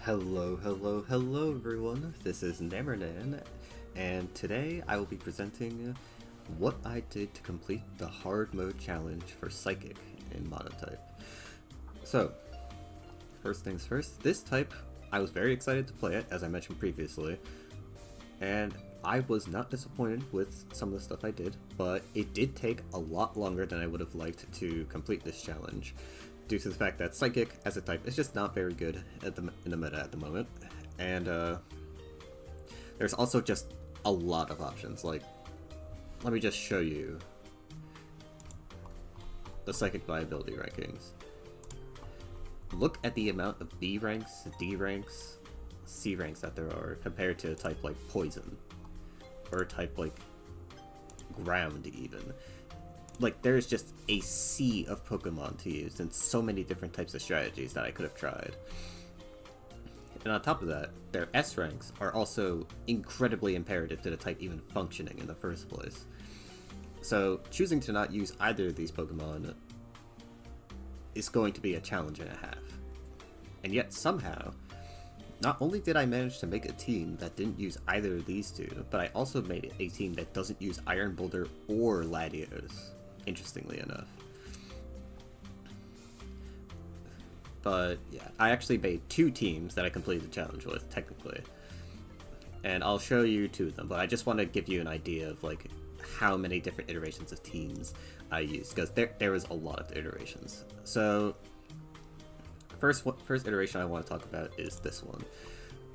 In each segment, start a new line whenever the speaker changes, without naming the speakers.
Hello everyone, this is Namernan, and today I will be presenting what I did to complete the hard mode challenge for Psychic in Monotype. So, first things first, this type, I was very excited to play it, as I mentioned previously, and I was not disappointed with some of the stuff I did, but it did take a lot longer than I would have liked to complete this challenge, due to the fact that Psychic, as a type, is just not very good in the meta at the moment, and there's also just a lot of options. Like, let me just show you the Psychic viability rankings. Look at the amount of B ranks, D ranks, C ranks that there are compared to a type like Poison, or a type like Ground even. Like, there's just a sea of Pokemon to use and so many different types of strategies that I could have tried. And on top of that, their S ranks are also incredibly imperative to the type even functioning in the first place. So choosing to not use either of these Pokemon is going to be a challenge and a half. And yet somehow, not only did I manage to make a team that didn't use either of these two, but I also made a team that doesn't use Iron Boulder or Latios, interestingly enough. But yeah, I actually made two teams that I completed the challenge with, technically. And I'll show you two of them, but I just want to give you an idea of like how many different iterations of teams I used, because there was a lot of iterations. So first iteration I want to talk about is this one.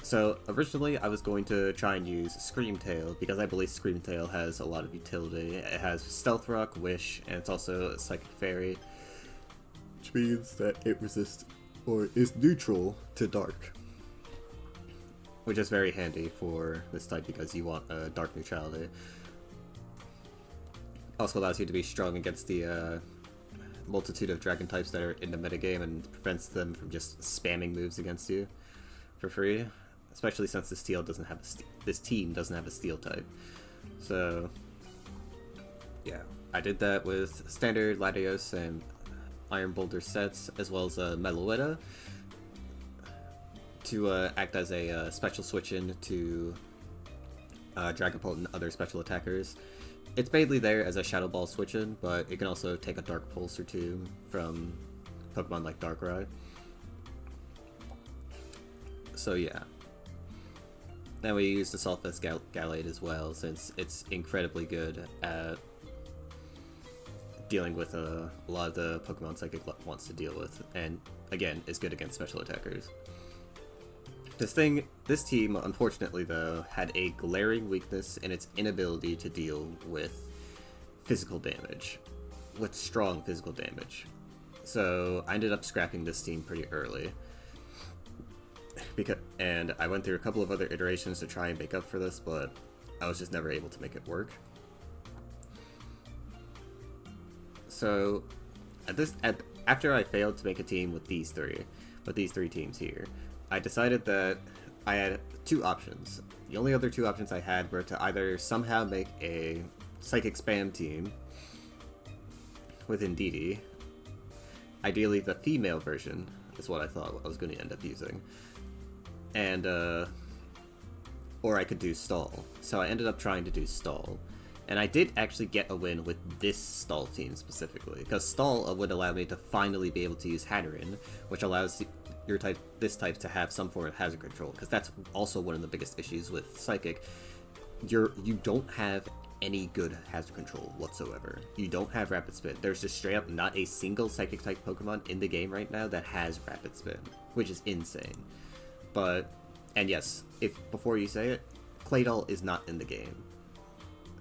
So originally I was going to try and use Screamtail, because I believe Screamtail has a lot of utility. It has Stealth Rock, Wish, and it's also a Psychic Fairy, which means that it resists or is neutral to Dark, which is very handy for this type because you want a Dark neutrality. Also allows you to be strong against the multitude of dragon types that are in the metagame and prevents them from just spamming moves against you for free, especially since this team doesn't have a steel type. So yeah, I did that with standard Latios and Iron Boulder sets, as well as Meloetta, to act as a special switch-in to Dragapult and other special attackers. It's mainly there as a Shadow Ball switch-in, but it can also take a Dark Pulse or two from Pokemon like Darkrai. So yeah. Then we use the Sulphus Gallade as well, since it's incredibly good at dealing with a lot of the Pokemon Psychic wants to deal with, and again, is good against special attackers. This team, unfortunately though, had a glaring weakness in its inability to deal with physical damage, with strong physical damage. So I ended up scrapping this team pretty early. And I went through a couple of other iterations to try and make up for this, but I was just never able to make it work. So after I failed to make a team with these three teams here, I decided that I had two options. The only other two options I had were to either somehow make a Psychic Spam team with Indeedee. Ideally, the female version is what I thought I was going to end up using. And, or I could do Stall. So I ended up trying to do Stall. And I did actually get a win with this Stall team specifically, because Stall would allow me to finally be able to use Hatterin, which allows this type to have some form of hazard control, because that's also one of the biggest issues with Psychic. You don't have any good hazard control whatsoever. You don't have Rapid Spin. There's just straight up not a single Psychic type Pokemon in the game right now that has Rapid Spin, which is insane. And yes, before you say it, Claydol is not in the game,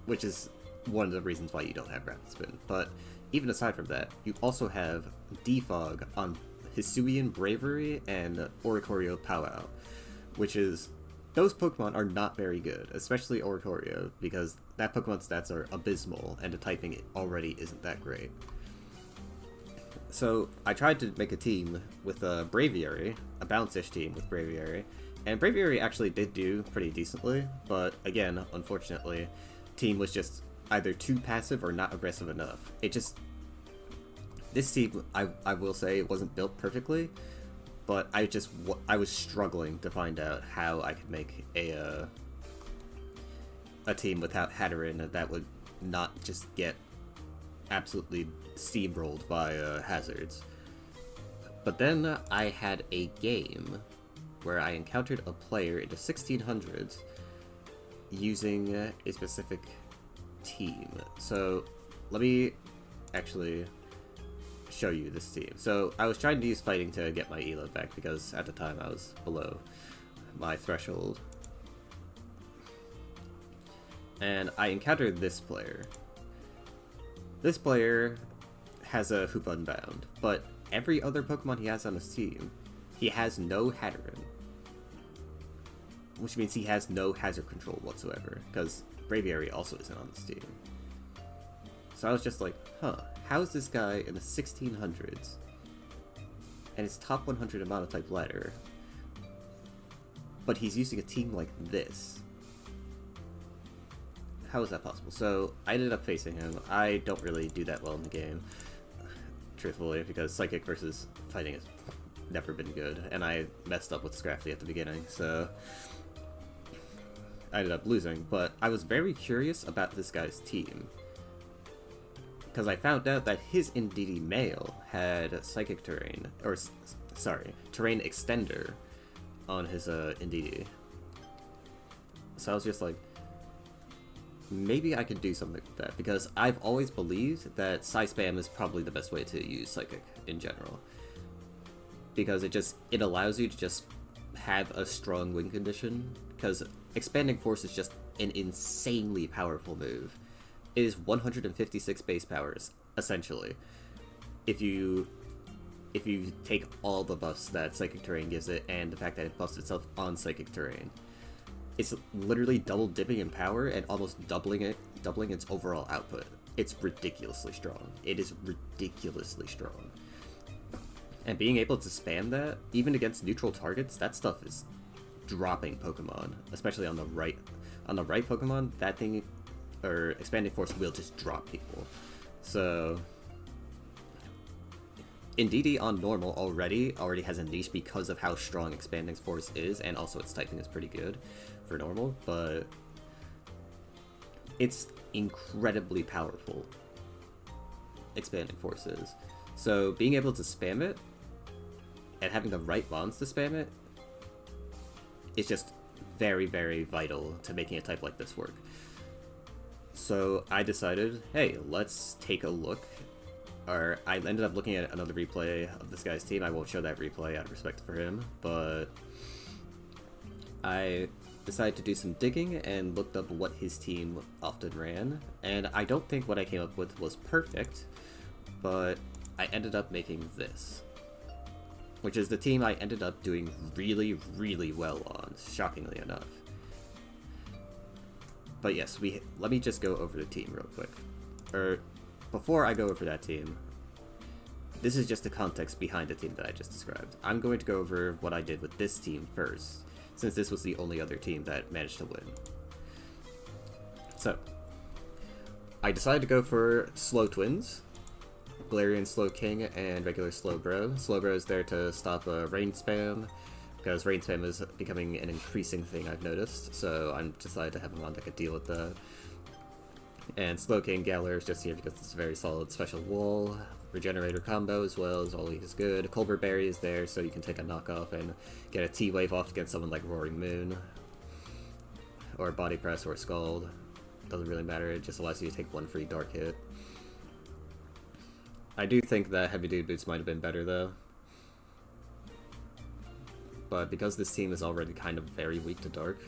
which is one of the reasons why you don't have Rapid Spin. But even aside from that, you also have Defog on Hisuian Bravery and Oricorio Powwow, which is, those Pokemon are not very good, especially Oricorio, because that Pokemon's stats are abysmal and the typing already isn't that great. So I tried to make a team with a Braviary, a bounce-ish team with Braviary, and Braviary actually did do pretty decently, but again, unfortunately, team was just either too passive or not aggressive enough. This team, I will say, it wasn't built perfectly, but I was struggling to find out how I could make a team without Hatterin that would not just get absolutely steamrolled by hazards. But then I had a game where I encountered a player in the 1600s using a specific team. So let me actually show you this team. So I was trying to use fighting to get my elo back because at the time I was below my threshold. And I encountered this player. This player has a Hoop Unbound, but every other Pokemon he has on his team, he has no Hatterin. Which means he has no hazard control whatsoever, because Braviary also isn't on this team. So I was just like, huh, how is this guy in the 1600s, and his top 100 in Monotype ladder, but he's using a team like this? How is that possible? So I ended up facing him. I don't really do that well in the game, truthfully, because Psychic versus Fighting has never been good, and I messed up with Scrafty at the beginning, so I ended up losing. But I was very curious about this guy's team, because I found out that his Indeedee male had Psychic Terrain, or sorry, Terrain Extender on his Indeedee. So I was just like, maybe I could do something with that, because I've always believed that Psy-Spam is probably the best way to use Psychic in general. Because it allows you to just have a strong win condition, because Expanding Force is just an insanely powerful move. It is 156 base powers, essentially. If you take all the buffs that Psychic Terrain gives it, and the fact that it buffs itself on Psychic Terrain. It's literally double dipping in power and almost doubling its overall output. It's ridiculously strong. It is ridiculously strong. And being able to spam that, even against neutral targets, that stuff is dropping Pokemon. Especially on the right Pokemon, that thing, or Expanding Force, will just drop people. So Indeedee on normal already has a niche because of how strong Expanding Force is, and also its typing is pretty good for normal, but it's incredibly powerful, Expanding Force is. So being able to spam it, and having the right bonds to spam it, is just very, very vital to making a type like this work. So I decided, hey, let's take a look. Or I ended up looking at another replay of this guy's team. I won't show that replay out of respect for him, but I decided to do some digging and looked up what his team often ran. And I don't think what I came up with was perfect, but I ended up making this, which is the team I ended up doing really, really well on, shockingly enough. But yes, let me just go over the team real quick. Before I go over that team, this is just the context behind the team that I just described. I'm going to go over what I did with this team first, since this was the only other team that managed to win. So, I decided to go for Slow Twins, Galarian Slow King, and regular Slow Bro. Slow Bro is there to stop rain spam, because rain spam is becoming an increasing thing, I've noticed, so I decided to have him on deck to deal with that. And Slow King Galar is just here because it's a very solid special wall. Regenerator combo as well is always good. Colbert Berry is there so you can take a knockoff and get a T-Wave off against someone like Roaring Moon. Or Body Press or Scald. Doesn't really matter, it just allows you to take one free Dark hit. I do think that Heavy Dude Boots might have been better though. But because this team is already kind of very weak to Dark,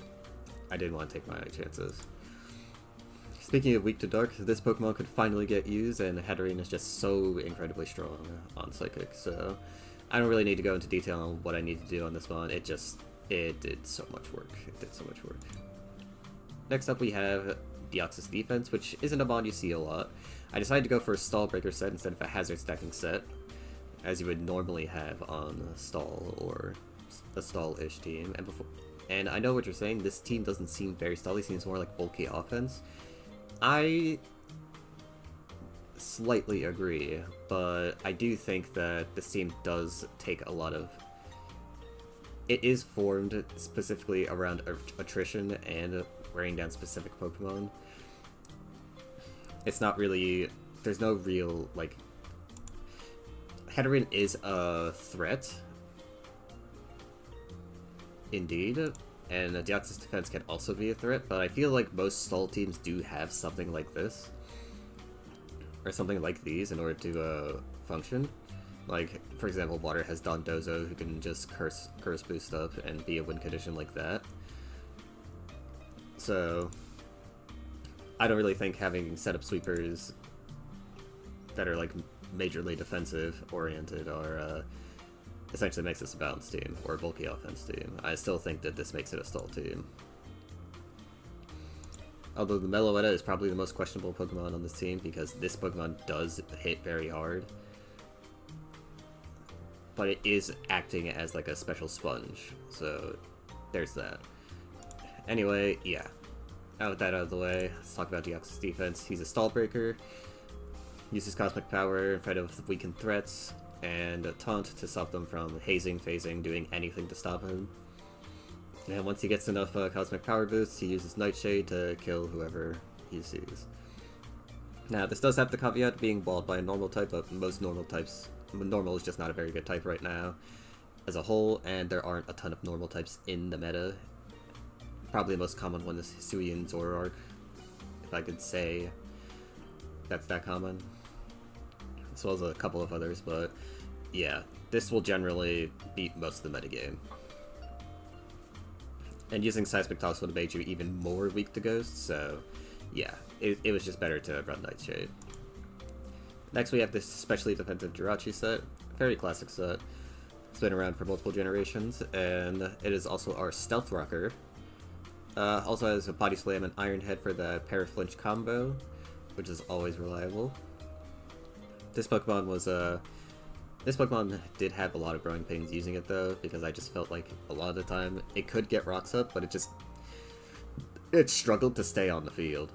I didn't want to take my chances. Speaking of weak to Dark, this Pokemon could finally get used, and Hatterene is just so incredibly strong on Psychic, so I don't really need to go into detail on what I need to do on this one. It did so much work. It did so much work. Next up we have Deoxys Defense, which isn't a mod you see a lot. I decided to go for a Stall Breaker set instead of a Hazard Stacking set, as you would normally have on a Stall or a Stall-ish team. And I know what you're saying, this team doesn't seem very stally, seems more like bulky offense. I slightly agree, but I do think that this team does take a lot of it is formed specifically around attrition and wearing down specific Pokemon. It's not really... There's no real, like... Heteran is a threat. Indeed. And Deoxys defense can also be a threat, but I feel like most stall teams do have something like this. Or something like these in order to function. Like, for example, Water has Dondozo, who can just curse boost up and be a win condition like that. So, I don't really think having setup sweepers that are like majorly defensive oriented are essentially makes this a balanced team or a bulky offense team. I still think that this makes it a stall team. Although the Meloetta is probably the most questionable Pokemon on this team because this Pokemon does hit very hard. But it is acting as like a special sponge, so there's that. Anyway, yeah. Now with that out of the way, let's talk about Deoxys defense. He's a stall breaker, uses Cosmic Power in front of weakened threats, and a Taunt to stop them from hazing, phasing, doing anything to stop him. And once he gets enough Cosmic Power boosts, he uses Nightshade to kill whoever he sees. Now, this does have the caveat of being walled by a normal type, but most normal types... Normal is just not a very good type right now as a whole, and there aren't a ton of normal types in the meta. Probably the most common one is Hisuian Zoroark, if I could say that's that common. As well as a couple of others, but yeah, this will generally beat most of the metagame. And using Seismic Toss would have made you even more weak to Ghost, so yeah, it was just better to run Nightshade. Next we have this specially defensive Jirachi set, very classic set. It's been around for multiple generations, and it is also our Stealth Rocker. Also has a Body Slam and Iron Head for the Paraflinch combo, which is always reliable. This Pokemon did have a lot of growing pains using it though, because I just felt like a lot of the time it could get rocks up, but it struggled to stay on the field,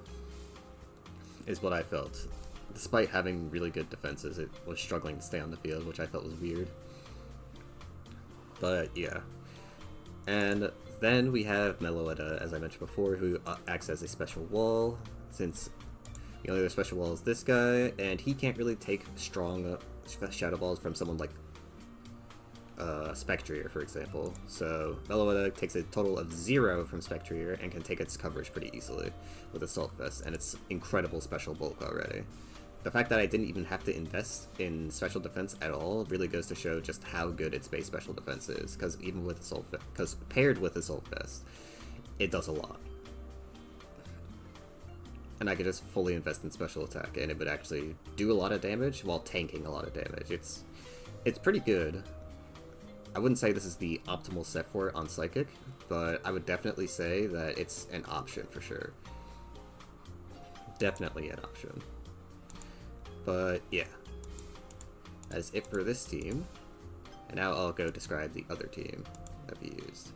is what I felt. Despite having really good defenses, it was struggling to stay on the field, which I felt was weird. But yeah. And then we have Meloetta, as I mentioned before, who acts as a special wall, since the only other special wall is this guy, and he can't really take strong Shadow Balls from someone like Spectrier, for example. So Meloetta takes a total of 0 from Spectrier and can take its coverage pretty easily with Assault Vest, and it's incredible special bulk already. The fact that I didn't even have to invest in special defense at all really goes to show just how good its base special defense is, because even with Assault Vest, because paired with Assault Vest, it does a lot. And I could just fully invest in special attack, and it would actually do a lot of damage while tanking a lot of damage. It's pretty good. I wouldn't say this is the optimal set for it on Psychic, but I would definitely say that it's an option for sure. Definitely an option. But yeah, that's it for this team. And now I'll go describe the other team that we used.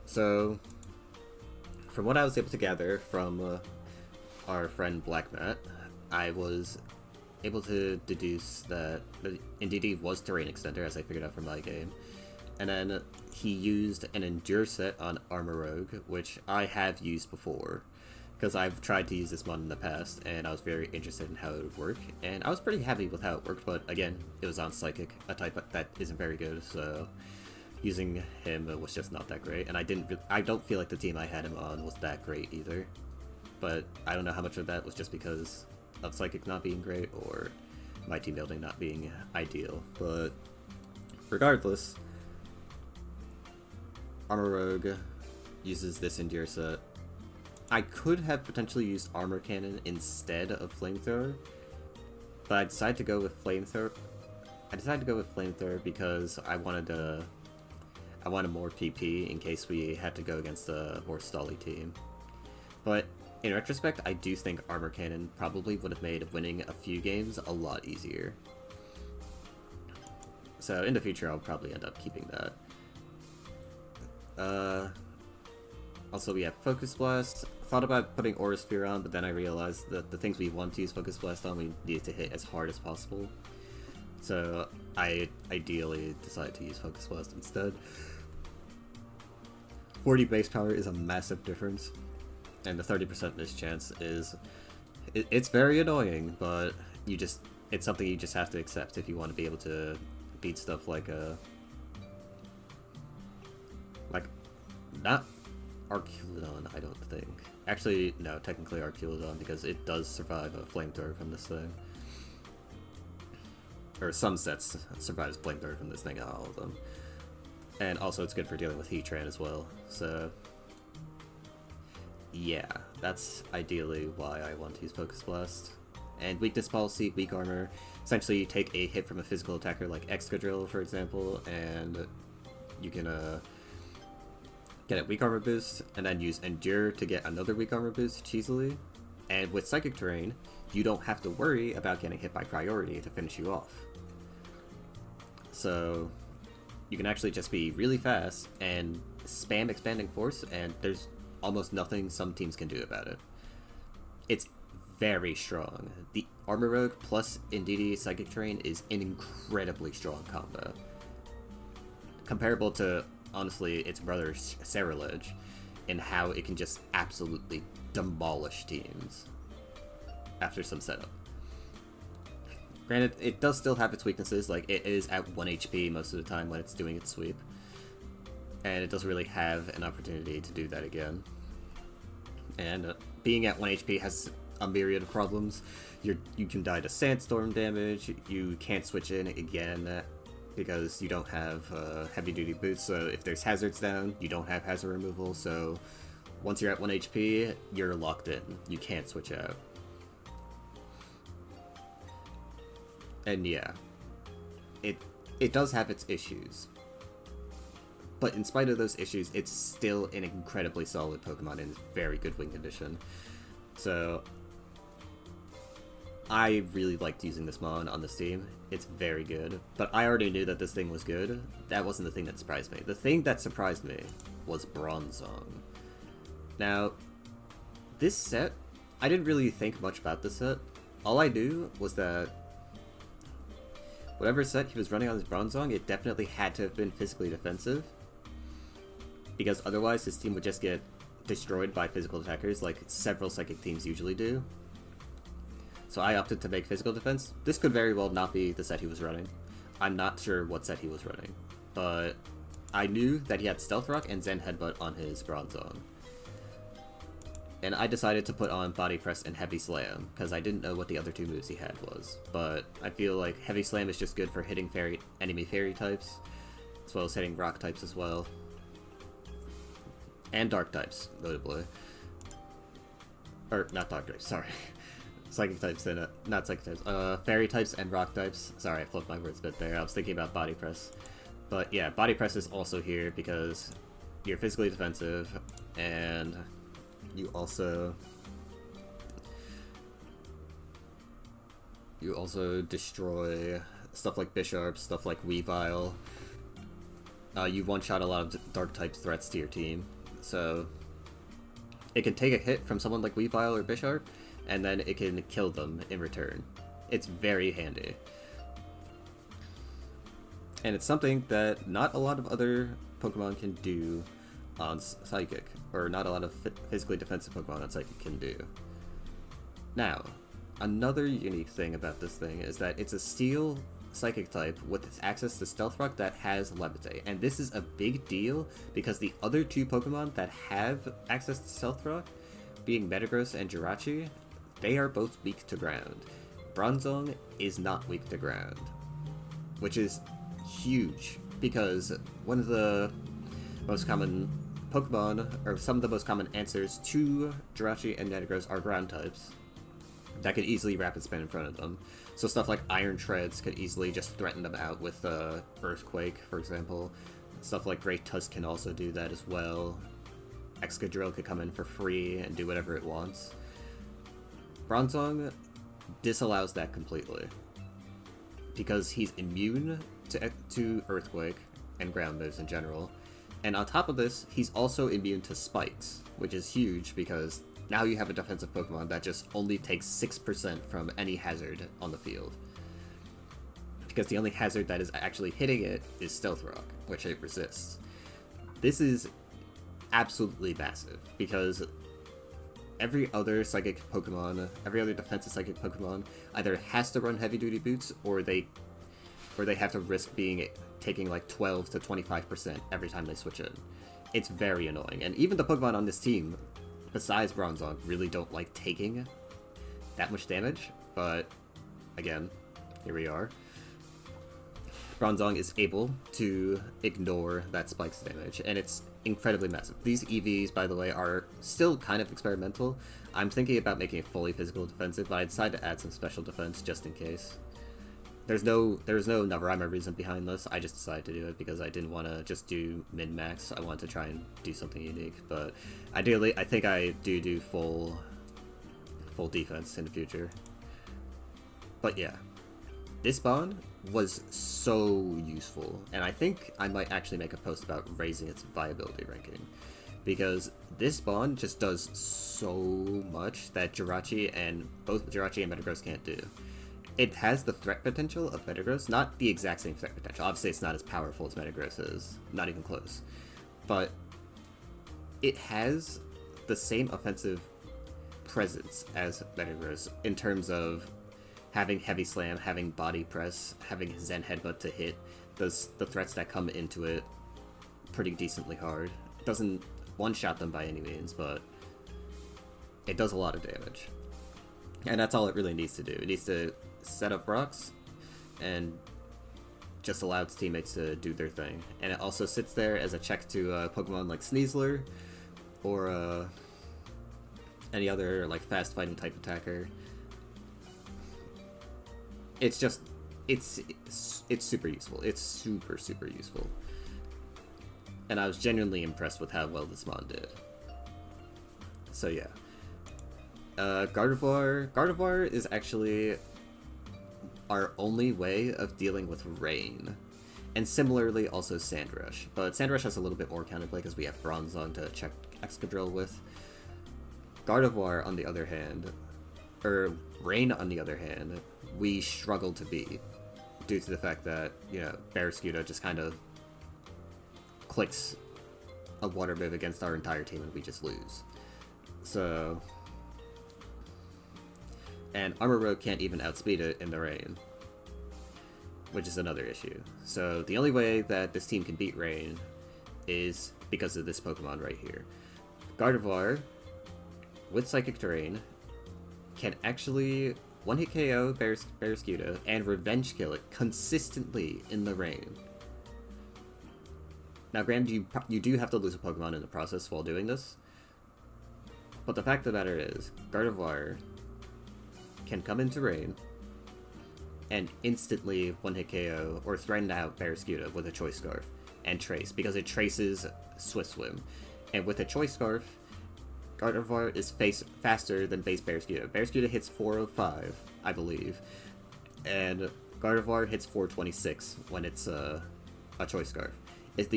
So, from what I was able to gather from our friend Black Matt, I was able to deduce that Indeedee was Terrain Extender, as I figured out from my game. And then he used an Endure set on Armor Rogue, which I have used before, because I've tried to use this mod in the past, and I was very interested in how it would work, and I was pretty happy with how it worked, but again, it was on Psychic, a type that isn't very good, so using him was just not that great, and I don't feel like the team I had him on was that great either, but I don't know how much of that was just because of Psychic not being great, or my team building not being ideal, but regardless, Armor Rogue uses this Endure set. I could have potentially used Armor Cannon instead of Flamethrower, but I decided to go with Flamethrower. Because I wanted more PP in case we had to go against a more stally team. But in retrospect, I do think Armor Cannon probably would have made winning a few games a lot easier. So in the future, I'll probably end up keeping that. Also, we have Focus Blast. Thought about putting Aura Sphere on, but then I realized that the things we want to use Focus Blast on, we need to hit as hard as possible. So I ideally decided to use Focus Blast instead. 40 base power is a massive difference, and the 30% miss chance is it's very annoying, but it's something you just have to accept if you want to be able to beat stuff like not Arculodon, I don't think. Actually, no, technically Arculodon, because it does survive a flamethrower from this thing. Or some sets survives flamethrower from this thing, not all of them. And also it's good for dealing with Heatran as well, so... yeah, that's ideally why I want to use Focus Blast. And Weakness Policy, Weak Armor. Essentially, you take a hit from a physical attacker like Excadrill, for example, and you can get a Weak Armor boost, and then use Endure to get another Weak Armor boost cheesily. And with Psychic Terrain, you don't have to worry about getting hit by priority to finish you off. So you can actually just be really fast and spam Expanding Force, and there's almost nothing some teams can do about it. It's very strong. The Armor Rogue plus Indeedee Psychic Terrain is an incredibly strong combo. Comparable to, honestly, its brother Cerulege, in how it can just absolutely demolish teams after some setup. Granted, it does still have its weaknesses, like it is at 1 HP most of the time when it's doing its sweep. And it doesn't really have an opportunity to do that again. And being at 1 HP has a myriad of problems. You can die to Sandstorm damage, you can't switch in again because you don't have heavy duty boots, so if there's hazards down, you don't have hazard removal, so once you're at 1 HP, you're locked in. You can't switch out. And yeah, it does have its issues. But in spite of those issues, it's still an incredibly solid Pokemon in very good win condition. So I really liked using this Mon on this team. It's very good. But I already knew that this thing was good. That wasn't the thing that surprised me. The thing that surprised me was Bronzong. Now, this set, I didn't really think much about this set. All I knew was that whatever set he was running on his Bronzong, it definitely had to have been physically defensive. Because otherwise his team would just get destroyed by physical attackers like several Psychic teams usually do. So I opted to make physical defense. This could very well not be the set he was running. I'm not sure what set he was running. But I knew that he had Stealth Rock and Zen Headbutt on his Bronzong. And I decided to put on Body Press and Heavy Slam, because I didn't know what the other two moves he had was. But I feel like Heavy Slam is just good for hitting enemy fairy types, as well as hitting rock types as well. And dark types, notably. Or, not dark types, sorry. Psychic types and, not psychic types, fairy types and rock types. Sorry, I flipped my words a bit there. I was thinking about Body Press. But yeah, Body Press is also here because you're physically defensive, and you also destroy stuff like Bisharp, stuff like Weavile. You one-shot a lot of dark type threats to your team, so it can take a hit from someone like Weavile or Bisharp, and then it can kill them in return. It's very handy. And it's something that not a lot of other Pokemon can do on Psychic, or not a lot of physically defensive Pokemon on Psychic can do. Now, another unique thing about this thing is that it's a Steel Psychic type with access to Stealth Rock that has Levitate, and this is a big deal because the other two Pokemon that have access to Stealth Rock, being Metagross and Jirachi, they are both weak to ground. Bronzong is not weak to ground, which is huge because one of the most common Pokemon, or some of the most common answers to Jirachi and Metagross are ground types that could easily rapid spin in front of them. So stuff like Iron Treads could easily just threaten them out with Earthquake, for example. Stuff like Great Tusk can also do that as well. Excadrill could come in for free and do whatever it wants. Bronzong disallows that completely because he's immune to Earthquake and ground moves in general. And on top of this, he's also immune to Spikes, which is huge because now you have a defensive Pokemon that just only takes 6% from any hazard on the field. Because the only hazard that is actually hitting it is Stealth Rock, which it resists. This is absolutely massive, because every other psychic Pokemon, every other defensive psychic Pokemon either has to run heavy duty boots, or they have to risk taking like 12 to 25% every time they switch in. It's very annoying, and even the Pokemon on this team, besides Bronzong, really don't like taking that much damage, but again, here we are. Bronzong is able to ignore that spike's damage, and it's incredibly massive. These EVs, by the way, are still kind of experimental. I'm thinking about making it fully physical defensive, but I decided to add some special defense just in case. There's no rhyme or reason behind this. I just decided to do it because I didn't want to just do min-max. I wanted to try and do something unique, but ideally, I think I do full defense in the future. But yeah, this bond was so useful, and I think I might actually make a post about raising its viability ranking, because this bond just does so much that both Jirachi and Metagross can't do. It has the threat potential of Metagross, not the exact same threat potential. Obviously, it's not as powerful as Metagross is, not even close. But it has the same offensive presence as Metagross in terms of having Heavy Slam, having Body Press, having Zen Headbutt to hit the threats that come into it pretty decently hard. It doesn't one-shot them by any means, but it does a lot of damage. And that's all it really needs to do. It needs to set up rocks and just allow its teammates to do their thing. And it also sits there as a check to Pokemon like Sneasler or any other like fast fighting type attacker. It's just it's super useful. It's super useful. And I was genuinely impressed with how well this mon did. So yeah. Gardevoir is actually our only way of dealing with rain. And similarly also Sandrush. But Sandrush has a little bit more counterplay because we have Bronzong to check Excadrill with. Gardevoir, on the other hand, or Rain, on the other hand, we struggle to beat due to the fact that, you know, Barraskewda just kind of clicks a water move against our entire team and we just lose. So, and Armor Rogue can't even outspeed it in the rain, which is another issue. So the only way that this team can beat Rain is because of this Pokemon right here. Gardevoir, with Psychic Terrain, can actually one-hit KO Barraskewda and revenge kill it consistently in the rain. Now granted, you do have to lose a Pokemon in the process while doing this, but the fact of the matter is, Gardevoir can come into rain and instantly one-hit KO or threaten out Barraskewda with a Choice Scarf and Trace, because it traces Swift Swim. And with a Choice Scarf, Gardevoir is faster than base Barraskewda. Barraskewda hits 405, I believe, and Gardevoir hits 426 when it's a Choice Scarf. If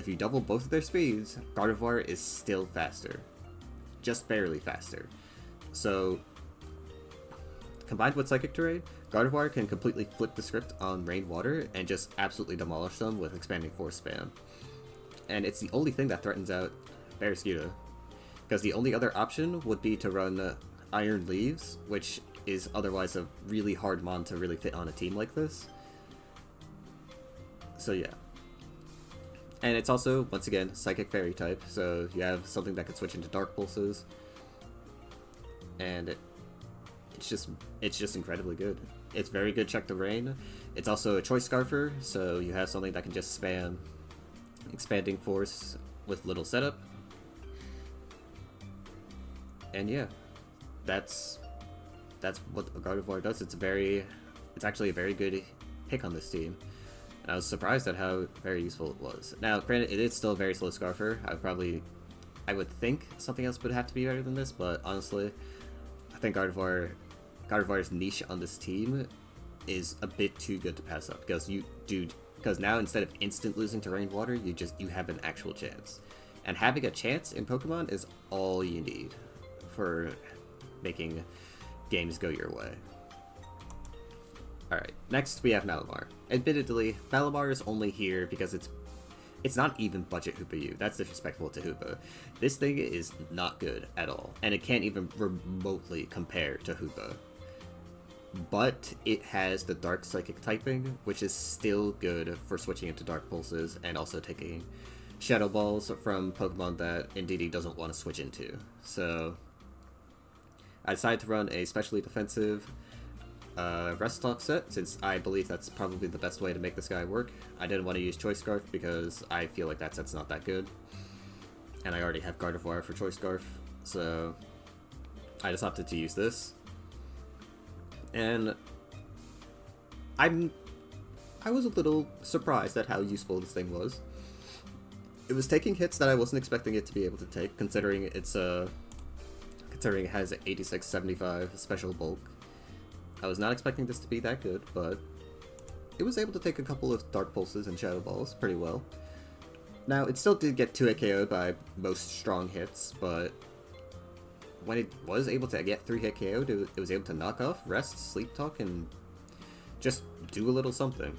you double both of their speeds, Gardevoir is still faster. Just barely faster. So, combined with Psychic Terrain, Gardevoir can completely flip the script on Rainwater and just absolutely demolish them with Expanding Force spam. And it's the only thing that threatens out Barraskewda, because the only other option would be to run Iron Leaves, which is otherwise a really hard mon to really fit on a team like this. So yeah. And it's also, once again, Psychic Fairy type, so you have something that can switch into Dark Pulses. And it's just incredibly good. It's very good check to rain. It's also a Choice Scarfer, so you have something that can just spam Expanding Force with little setup. And yeah, that's what Gardevoir does. It's actually a very good pick on this team. And I was surprised at how very useful it was. Now, granted, it is still a very slow Scarfer. I would think something else would have to be better than this, but honestly, I think Gardevoir's niche on this team is a bit too good to pass up, because now instead of instant losing to Rainwater, you have an actual chance. And having a chance in Pokemon is all you need for making games go your way. Alright, next we have Malamar. Admittedly, Malamar is only here because it's It's not even budget Hoopa U. That's disrespectful to Hoopa. This thing is not good at all, and it can't even remotely compare to Hoopa. But it has the Dark Psychic typing, which is still good for switching into Dark Pulses and also taking Shadow Balls from Pokemon that Indeedee doesn't want to switch into. So I decided to run a specially defensive Rest Talk set, since I believe that's probably the best way to make this guy work. I didn't want to use Choice Scarf because I feel like that set's not that good. And I already have Gardevoir for Choice Scarf, so I just opted to use this. And I was a little surprised at how useful this thing was. It was taking hits that I wasn't expecting it to be able to take, considering it has 86-75 special bulk. I was not expecting this to be that good, but it was able to take a couple of Dark Pulses and Shadow Balls pretty well. Now, it still did get 2-hit KO'd by most strong hits, but when it was able to get 3-hit KO'd, it was able to knock off Rest, Sleep Talk, and just do a little something.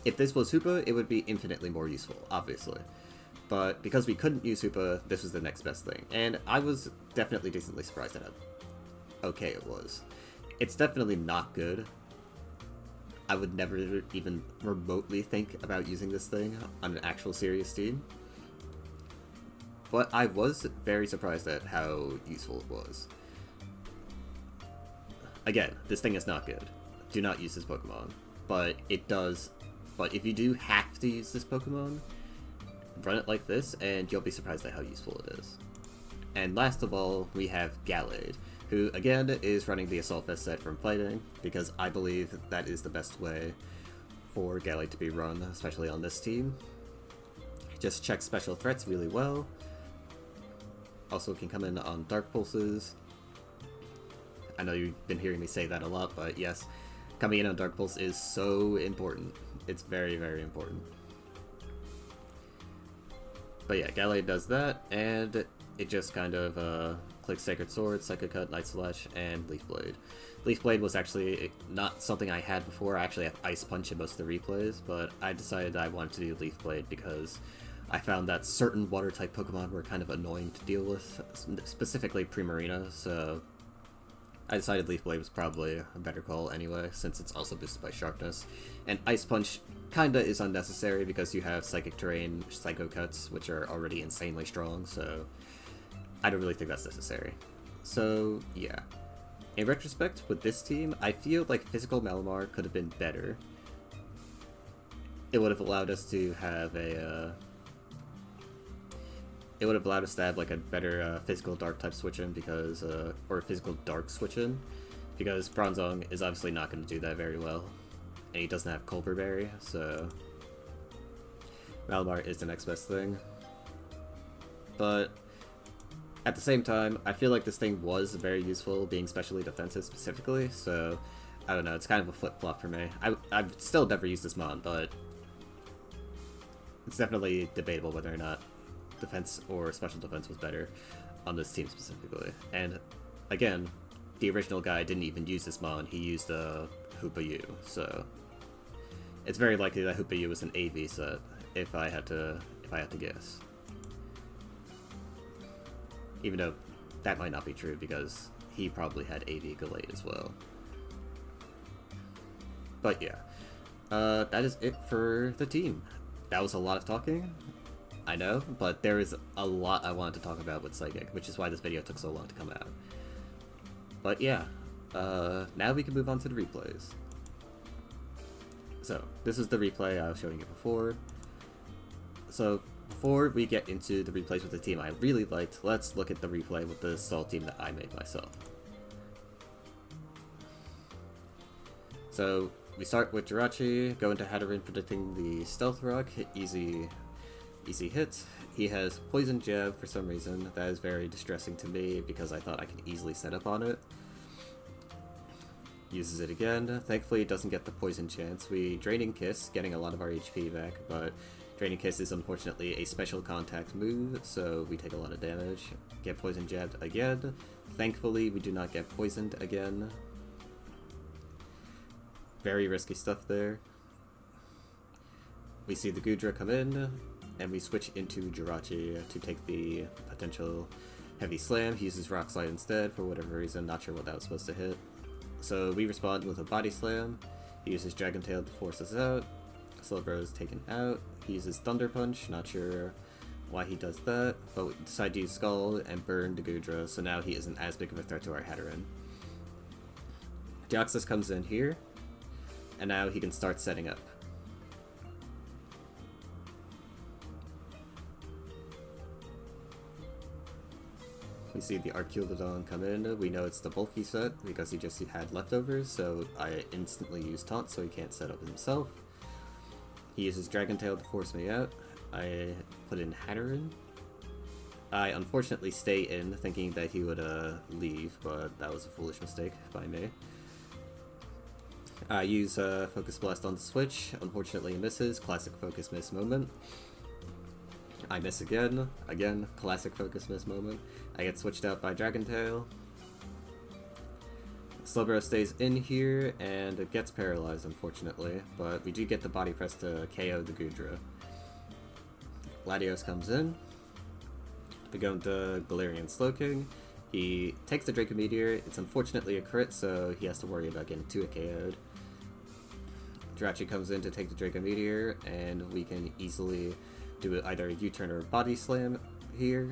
If this was Hoopa, it would be infinitely more useful, obviously. But because we couldn't use Hoopa, this was the next best thing. And I was definitely decently surprised at how okay it was. It's definitely not good. I would never even remotely think about using this thing on an actual serious team. But I was very surprised at how useful it was. Again, this thing is not good. Do not use this Pokemon. But it does. But if you do have to use this Pokemon, run it like this, and you'll be surprised at how useful it is. And last of all, we have Gallade, who again is running the Assault Vest set from Fighting, because I believe that is the best way for Gallade to be run, especially on this team. Just checks special threats really well. Also can come in on Dark Pulses. I know you've been hearing me say that a lot, but yes, coming in on Dark Pulse is so important. It's very, very important. But yeah, Gallade does that, and it just kind of clicks Sacred Sword, Psycho Cut, Night Slash, and Leaf Blade. Leaf Blade was actually not something I had before. I actually have Ice Punch in most of the replays, but I decided I wanted to do Leaf Blade because I found that certain Water-type Pokemon were kind of annoying to deal with, specifically Primarina, so I decided Leaf Blade was probably a better call anyway, since it's also boosted by Sharpness. And Ice Punch kinda is unnecessary because you have Psychic Terrain, Psycho Cuts, which are already insanely strong, so I don't really think that's necessary. So, yeah. In retrospect, with this team, I feel like Physical Malamar could have been better. It would have allowed us to have a, it would have allowed us to have like a better physical dark type switch in because, or physical dark switch in, because Bronzong is obviously not going to do that very well, and he doesn't have Colbur Berry, so Malamar is the next best thing. But at the same time, I feel like this thing was very useful, being specially defensive specifically, so I don't know, it's kind of a flip-flop for me. I've still never used this mon, but it's definitely debatable whether or not defense or special defense was better on this team specifically. And again, the original guy didn't even use this mon, he used Hoopa U, so it's very likely that Hoopa U was an AV set if I had to guess. Even though that might not be true because he probably had AV Gallade as well. But yeah, that is it for the team. That was a lot of talking, I know, but there is a lot I wanted to talk about with Psychic, which is why this video took so long to come out. But yeah, now we can move on to the replays. So, this is the replay I was showing you before. So, before we get into the replays with the team I really liked, let's look at the replay with the stall team that I made myself. So, we start with Jirachi, go into Hatterene predicting the Stealth Rock, easy hit. He has Poison Jab for some reason. That is very distressing to me because I thought I could easily set up on it. Uses it again. Thankfully it doesn't get the Poison chance. We Draining Kiss, getting a lot of our HP back, but Draining Kiss is unfortunately a special contact move, so we take a lot of damage. Get Poison Jabbed again. Thankfully we do not get poisoned again. Very risky stuff there. We see the Gudra come in, and we switch into Jirachi to take the potential heavy slam. He uses Rock Slide instead for whatever reason, not sure what that was supposed to hit. So we respond with a body slam. He uses Dragon Tail to force us out. Slowbro is taken out. He uses Thunder Punch, not sure why he does that, but we decide to use Skull and burn the Gudra, so now he isn't as big of a threat to our Hatteran. Deoxys comes in here, and now he can start setting up. We see the Arculodon come in. We know it's the bulky set because he just had leftovers, so I instantly use Taunt so he can't set up himself. He uses Dragon Tail to force me out. I put in Hatteran. I unfortunately stay in, thinking that he would leave, but that was a foolish mistake by me. I use Focus Blast on the switch. Unfortunately it misses. Classic Focus Miss moment. I miss again. Again, classic Focus Miss moment. I get switched out by Dragon Tail. Slowbro stays in here and it gets paralyzed, unfortunately, but we do get the body press to KO the Gudra. Latios comes in. We go into Galarian Slowking. He takes the Draco Meteor. It's unfortunately a crit, so he has to worry about getting 2-hit KO'd. Jirachi comes in to take the Draco Meteor, and we can easily do either a U-turn or a body slam here.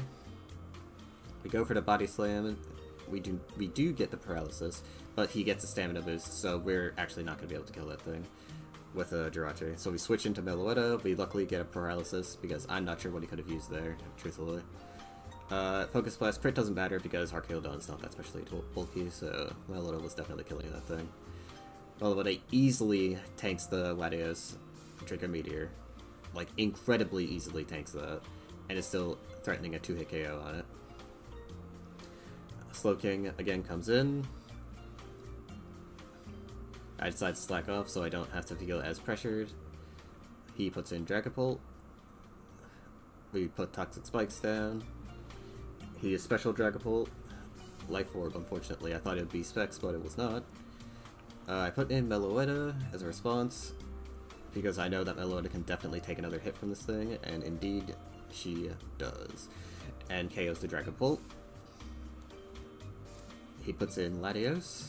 We go for the body slam. We do get the paralysis, but he gets a stamina boost, so we're actually not going to be able to kill that thing with a Jirachi. So we switch into Meloetta. We luckily get a paralysis because I'm not sure what he could have used there, truthfully. Focus Blast crit doesn't matter because Archaeodon's not that especially bulky, so Meloetta was definitely killing that thing. Meloetta easily tanks the Latios Draco Meteor, like incredibly easily tanks that, and is still threatening a 2-hit KO on it. Slowking again comes in. I decide to slack off so I don't have to feel as pressured. He puts in Dragapult. We put Toxic Spikes down. He is Special Dragapult. Life Orb, unfortunately. I thought it would be Specs, but it was not. I put in Meloetta as a response, because I know that Meloetta can definitely take another hit from this thing, and indeed she does. And KOs the Dragapult. He puts in Latios.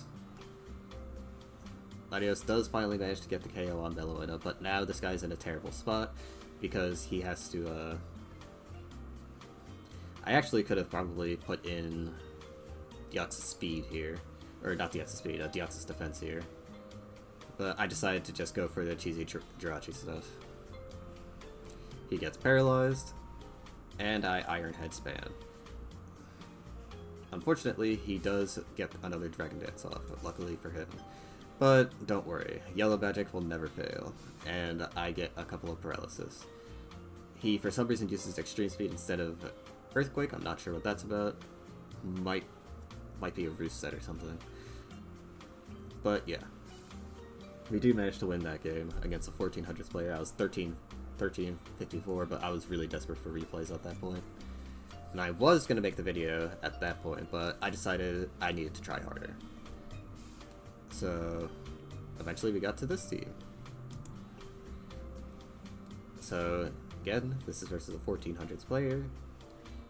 Latios does finally manage to get the KO on Meloetta, but now this guy's in a terrible spot because he has to, I actually could have probably put in Deoxys Speed here. Or not Deoxys Speed, Deoxys Defense here. But I decided to just go for the cheesy Jirachi stuff. He gets paralyzed, and I Iron Head spam. Unfortunately, he does get another Dragon Dance off, luckily for him. But don't worry, Yellow Magic will never fail, and I get a couple of paralysis. He, for some reason, uses Extreme Speed instead of Earthquake. I'm not sure what that's about. Might be a Roost set or something. But yeah, we do manage to win that game against a 1400s player. I was 13-54, but I was really desperate for replays at that point. And I was going to make the video at that point, but I decided I needed to try harder. So eventually we got to this team. So again, this is versus a 1400s player,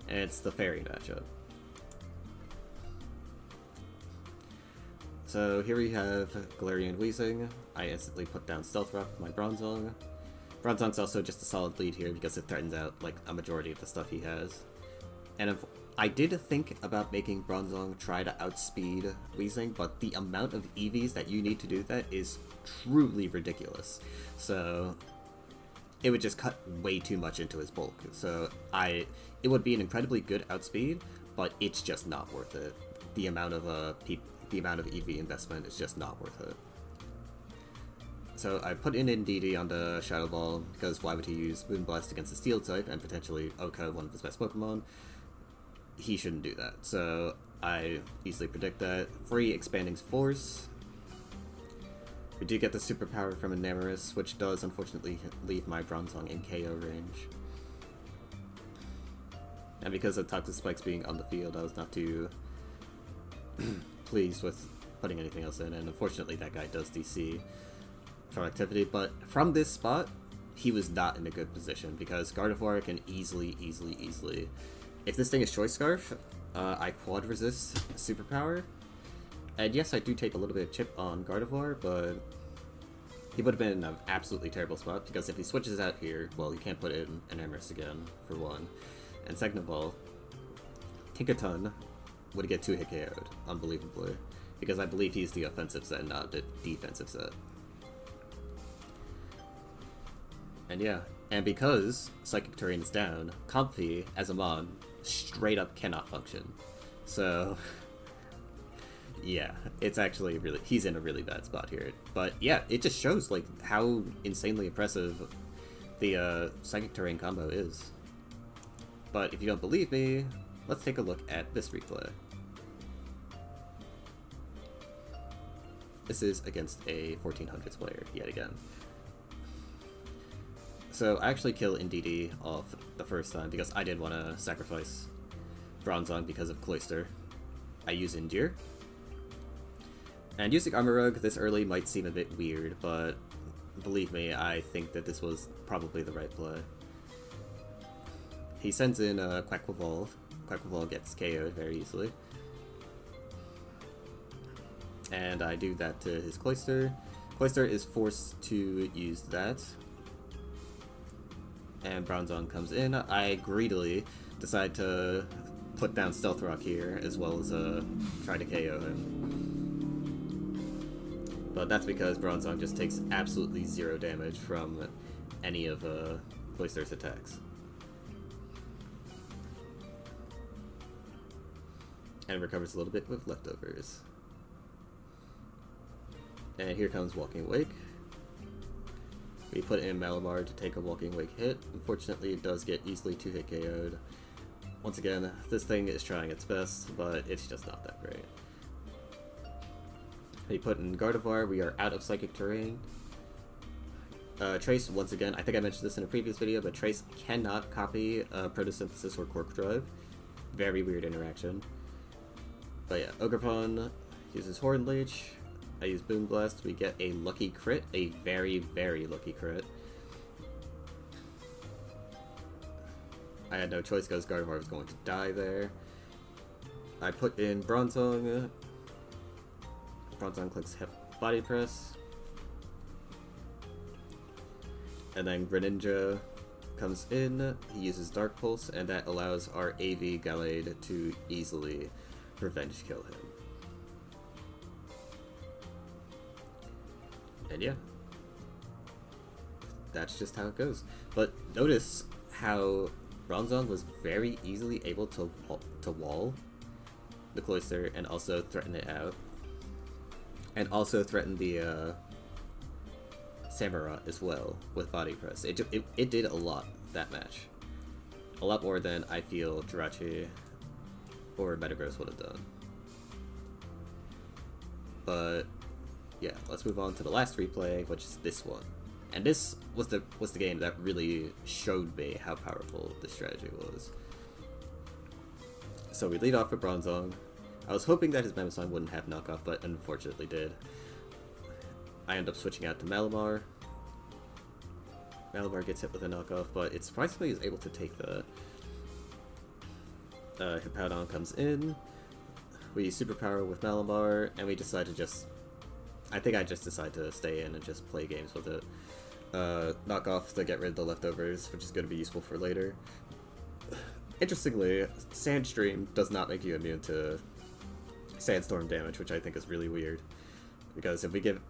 and it's the Fairy matchup. So here we have Galarian Weezing. I instantly put down Stealth Rock with my Bronzong. Bronzong's also just a solid lead here because it threatens out like a majority of the stuff he has. And if I did think about making Bronzong try to outspeed Weezing, but the amount of EVs that you need to do that is truly ridiculous. So it would just cut way too much into his bulk. So it would be an incredibly good outspeed, but it's just not worth it. The amount of EV investment is just not worth it. So I put in Indeedee on the Shadow Ball because why would he use Moonblast against the Steel type and potentially Oka, one of his best Pokemon? He shouldn't do that. So I easily predict that. Free Expanding Force. We do get the superpower from Enamorus, which does unfortunately leave my Bronzong in KO range. And because of Toxic Spikes being on the field, I was not too pleased with putting anything else in, and unfortunately that guy does DC from activity. But from this spot, he was not in a good position, because Gardevoir can easily... If this thing is Choice Scarf, I quad resist Superpower. And yes, I do take a little bit of chip on Gardevoir, but he would have been in an absolutely terrible spot, because if he switches out here, well, you can't put in an Emrys again, for one. And second of all, Tinkaton would get 2-hit KO'd, unbelievably, because I believe he's the offensive set, not the defensive set. And yeah, and because Psychic Terrain is down, Comfy, as a mon, straight up cannot function. So, yeah, it's actually really, he's in a really bad spot here. But yeah, it just shows like how insanely impressive the Psychic Terrain combo is. But if you don't believe me, let's take a look at this replay. This is against a 1400s player, yet again. So I actually kill Indeedee off the first time because I did want to sacrifice Bronzong because of Cloyster. I use Endure. And using Armor Rug this early might seem a bit weird, but believe me, I think that this was probably the right play. He sends in Quacklevolve. Quacklevolve gets KO'd very easily. And I do that to his Cloyster. Cloyster is forced to use that. And Bronzong comes in. I greedily decide to put down Stealth Rock here, as well as try to KO him. But that's because Bronzong just takes absolutely 0 damage from any of Cloyster's attacks. And recovers a little bit with Leftovers. And here comes Walking Wake. We put in Malamar to take a Walking Wake hit. Unfortunately, it does get easily 2-hit KO'd. Once again, this thing is trying its best, but it's just not that great. We put in Gardevoir. We are out of Psychic Terrain. Trace, once again, I think I mentioned this in a previous video, but Trace cannot copy Photosynthesis or Quark Drive. Very weird interaction. But yeah, Ogerpon uses Horn Leech. I use Boom Blast. We get a lucky crit, a very, very lucky crit. I had no choice because Gardevoir was going to die there. I put in Bronzong. Bronzong clicks Body Press. And then Greninja comes in. He uses Dark Pulse, and that allows our AV Gallade to easily revenge kill him. And yeah, that's just how it goes. But notice how Bronzong was very easily able to wall the Cloyster and also threaten it out. And also threaten the Samurott as well with Body Press. It did a lot that match. A lot more than I feel Jirachi or Metagross would have done. But yeah, let's move on to the last replay, which is this one. And this was the game that really showed me how powerful this strategy was. So we lead off with Bronzong. I was hoping that his Mamoswine wouldn't have knockoff, but unfortunately did. I end up switching out to Malamar. Malamar gets hit with a knockoff, but it surprisingly is able to take the Hippowdon comes in. We Superpower with Malamar, and we decide to just... I think I just decide to stay in and just play games with it. Knock off to get rid of the Leftovers, which is going to be useful for later. Interestingly, Sandstream does not make you immune to Sandstorm damage, which I think is really weird. Because if we give...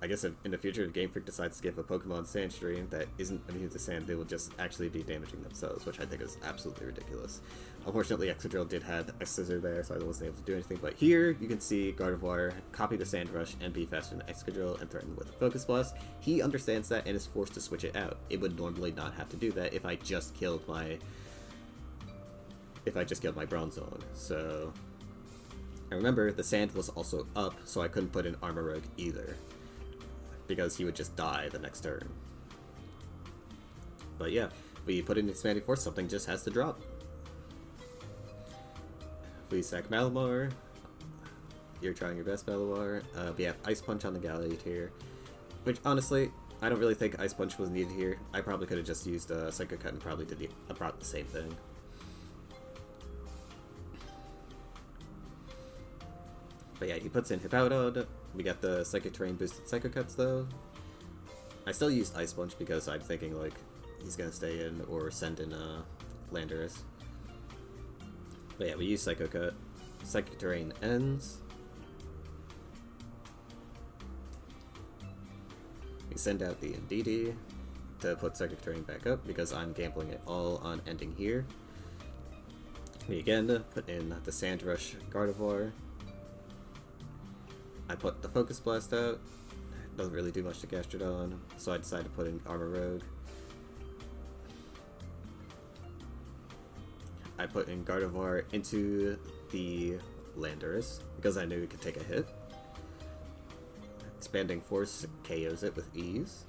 I guess if in the future, if Game Freak decides to give a Pokemon Sandstream that isn't immune to Sand, they will just actually be damaging themselves, which I think is absolutely ridiculous. Unfortunately, Excadrill did have X-Scissor there, so I wasn't able to do anything. But here, you can see Gardevoir copy the Sand Rush and be faster than Excadrill and threaten with a Focus Blast. He understands that and is forced to switch it out. It would normally not have to do that if I just killed my... Bronzong. So... And remember, the Sand was also up, so I couldn't put in Armor Rug either, because he would just die the next turn. But yeah, we put in Expanding Force, something just has to drop. We sack Malamar. You're trying your best, Malamar. We have Ice Punch on the Gallade here, which honestly, I don't really think Ice Punch was needed here. I probably could have just used Psycho Cut and probably did about the same thing. But yeah, he puts in Hippowdon. We got the Psychic Terrain boosted Psycho Cuts though. I still used Ice Punch because I'm thinking like he's gonna stay in or send in Landorus. But yeah, we use Psycho Cut. Psychic Terrain ends. We send out the Indeedee to put Psychic Terrain back up because I'm gambling it all on ending here. We again put in the Sandrush Gardevoir. I put the Focus Blast out. Doesn't really do much to Gastrodon, so I decided to put in Armor Rogue. I put in Gardevoir into the Landorus because I knew it could take a hit. Expanding Force KOs it with ease.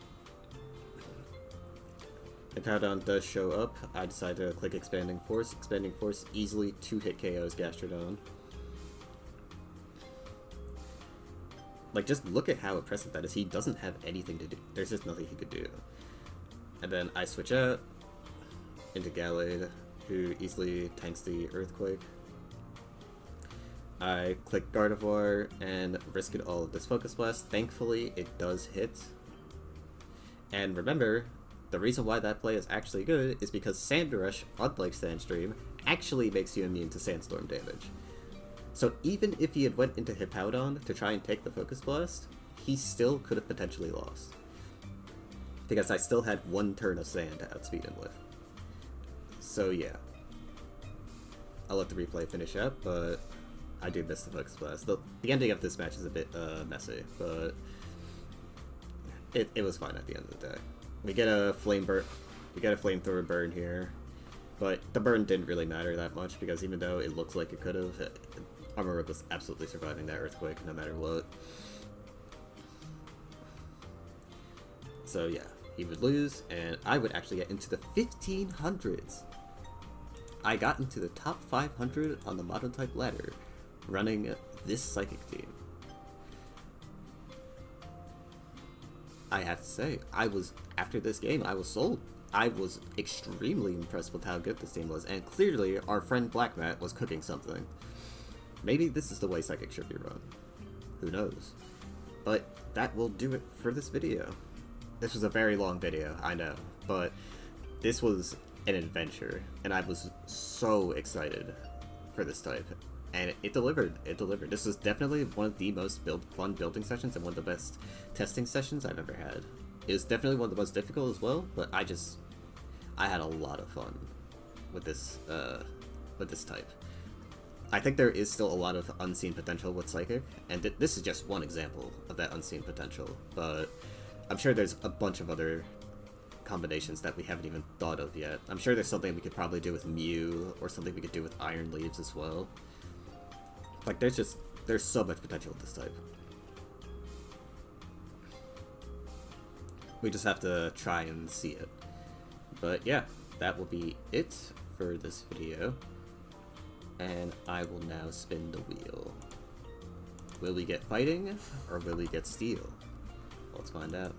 If Hippowdon does show up, I decide to click Expanding Force. Expanding Force easily 2-hit KOs Gastrodon. Like, just look at how impressive that is. He doesn't have anything to do. There's just nothing he could do. And then I switch out into Gallade, who easily tanks the Earthquake. I click Gardevoir and risk it all of this Focus Blast. Thankfully, it does hit. And remember, the reason why that play is actually good is because Sandrush, unlike Sandstream, actually makes you immune to Sandstorm damage. So even if he had went into Hippowdon to try and take the Focus Blast, he still could have potentially lost. Because I still had one turn of Sand to outspeed him with. So yeah. I'll let the replay finish up, but I do miss the Focus Blast. The ending of this match is a bit messy, but it was fine at the end of the day. We get a Flamethrower burn here, but the burn didn't really matter that much because even though it looks like it could have, Armor Rogue was absolutely surviving that Earthquake no matter what. So yeah, he would lose, and I would actually get into the 1500s. I got into the top 500 on the Monotype ladder, running this Psychic team. I have to say, after this game, I was sold. I was extremely impressed with how good this team was, and clearly our friend Black Matt was cooking something. Maybe this is the way Psychic should be run. Who knows? But that will do it for this video. This was a very long video, I know, but this was an adventure, and I was so excited for this type. And it delivered. It delivered. This was definitely one of the most fun building sessions and one of the best testing sessions I've ever had. It was definitely one of the most difficult as well, but I had a lot of fun with this type. I think there is still a lot of unseen potential with Psychic, and this is just one example of that unseen potential, but I'm sure there's a bunch of other combinations that we haven't even thought of yet. I'm sure there's something we could probably do with Mew, or something we could do with Iron Leaves as well. Like, there's so much potential with this type. We just have to try and see it. But yeah, that will be it for this video. And I will now spin the wheel. Will we get Fighting, or will we get Steel? Let's find out.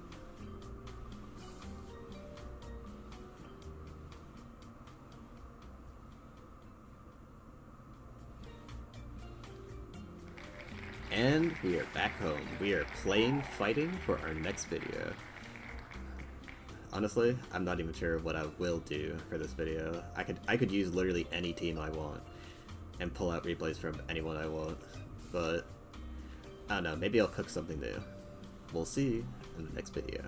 And we are back home. We are playing Fighting for our next video. Honestly, I'm not even sure what I will do for this video. I could use literally any team I want and pull out replays from anyone I want, but I don't know, maybe I'll cook something new. We'll see in the next video.